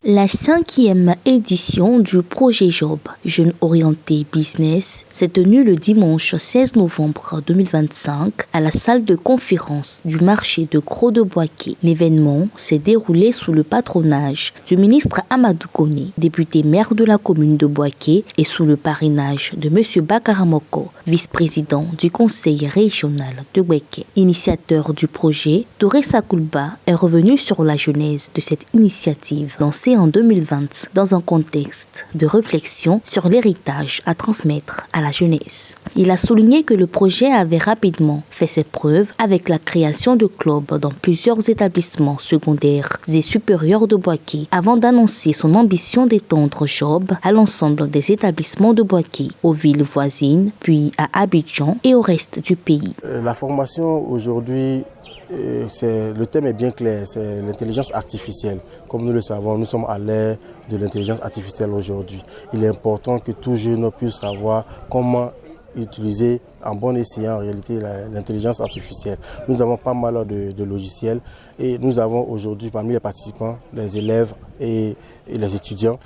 La 5e édition du projet Job, Jeunes orientés business, s'est tenue le dimanche 16 novembre 2025 à la salle de conférence du marché de Gros de Boaké. L'événement s'est déroulé sous le patronage du ministre Amadou Kone, député maire de la commune de Boaké, et sous le parrainage de M. Bakara Moko, vice-président du conseil régional de Boaké. Initiateur du projet, Touré Sakoulba est revenu sur la genèse de cette initiative lancée en 2020 dans un contexte de réflexion sur l'héritage à transmettre à la jeunesse. Il a souligné que le projet avait rapidement fait ses preuves avec la création de clubs dans plusieurs établissements secondaires et supérieurs de Boaké avant d'annoncer son ambition d'étendre Job à l'ensemble des établissements de Boaké, aux villes voisines, puis à Abidjan et au reste du pays. La formation aujourd'hui, le thème est bien clair, c'est l'intelligence artificielle. Comme nous le savons, nous sommes à l'ère de l'intelligence artificielle aujourd'hui. Il est important que tout jeune puisse savoir comment utiliser en bon escient en réalité l'intelligence artificielle. Nous avons pas mal de logiciels et nous avons aujourd'hui parmi les participants les élèves et les étudiants.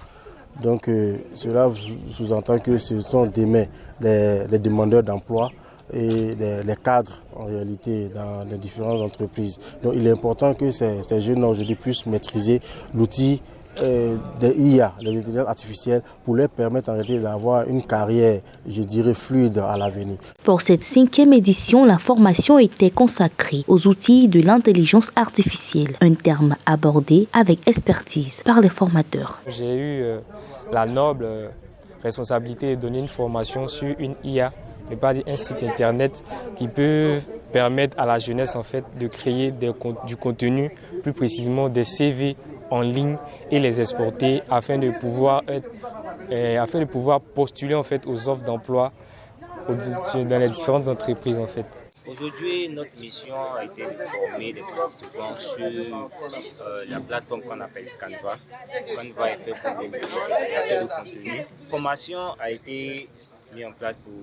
Donc cela sous-entend que ce sont demain les demandeurs d'emploi et les cadres en réalité dans les différentes entreprises. Donc il est important que ces jeunes aujourd'hui puissent maîtriser l'outil des IA, les intelligences artificielles, pour leur permettre en réalité d'avoir une carrière, je dirais, fluide à l'avenir. Pour cette 5e édition, la formation était consacrée aux outils de l'intelligence artificielle, un terme abordé avec expertise par les formateurs. J'ai eu la noble responsabilité de donner une formation sur une IA, mais pas un site internet qui peut permettre à la jeunesse en fait de créer du contenu, plus précisément des CV en ligne et les exporter afin de pouvoir postuler en fait aux offres d'emploi dans les différentes entreprises en fait. Aujourd'hui, notre mission a été de former les participants sur la plateforme qu'on appelle Canva. Canva est fait pour les créateurs de contenu. La formation a été mise en place pour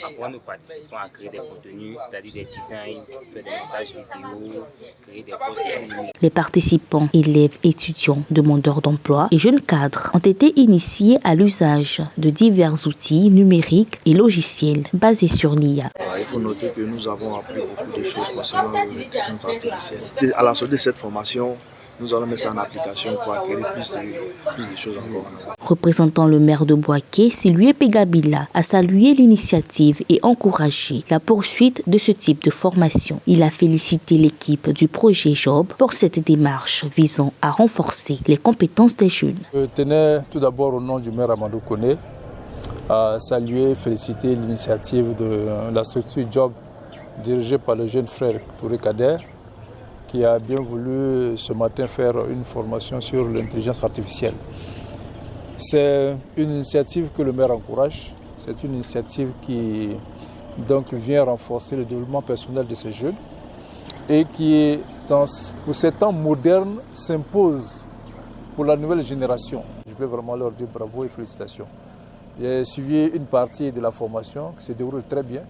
apprendre aux participants à créer des contenus, c'est-à-dire des designs, faire des montages vidéo, créer des posts numériques. Les participants, élèves, étudiants, demandeurs d'emploi et jeunes cadres ont été initiés à l'usage de divers outils numériques et logiciels basés sur l'IA. Il faut noter que nous avons appris beaucoup de choses concernant l'intelligence artificielle. Et à la sortie de cette formation, nous allons mettre ça en application pour acquérir plus de choses encore. Représentant le maire de Boaké, Sylvie Pegabila a salué l'initiative et encouragé la poursuite de ce type de formation. Il a félicité l'équipe du projet Job pour cette démarche visant à renforcer les compétences des jeunes. Je tenais tout d'abord au nom du maire Amadou Kone à saluer et féliciter l'initiative de la structure Job dirigée par le jeune frère Touré Kader, qui a bien voulu ce matin faire une formation sur l'intelligence artificielle. C'est une initiative que le maire encourage, c'est une initiative qui donc vient renforcer le développement personnel de ces jeunes et qui, pour ces temps modernes, s'impose pour la nouvelle génération. Je veux vraiment leur dire bravo et félicitations. J'ai suivi une partie de la formation qui se déroule très bien,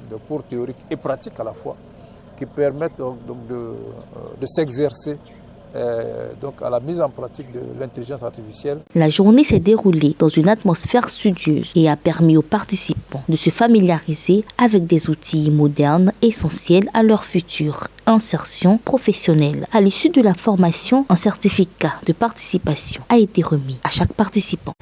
de cours théoriques et pratiques à la fois, qui permettent donc de s'exercer à la mise en pratique de l'intelligence artificielle. La journée s'est déroulée dans une atmosphère studieuse et a permis aux participants de se familiariser avec des outils modernes essentiels à leur future insertion professionnelle. À l'issue de la formation, un certificat de participation a été remis à chaque participant.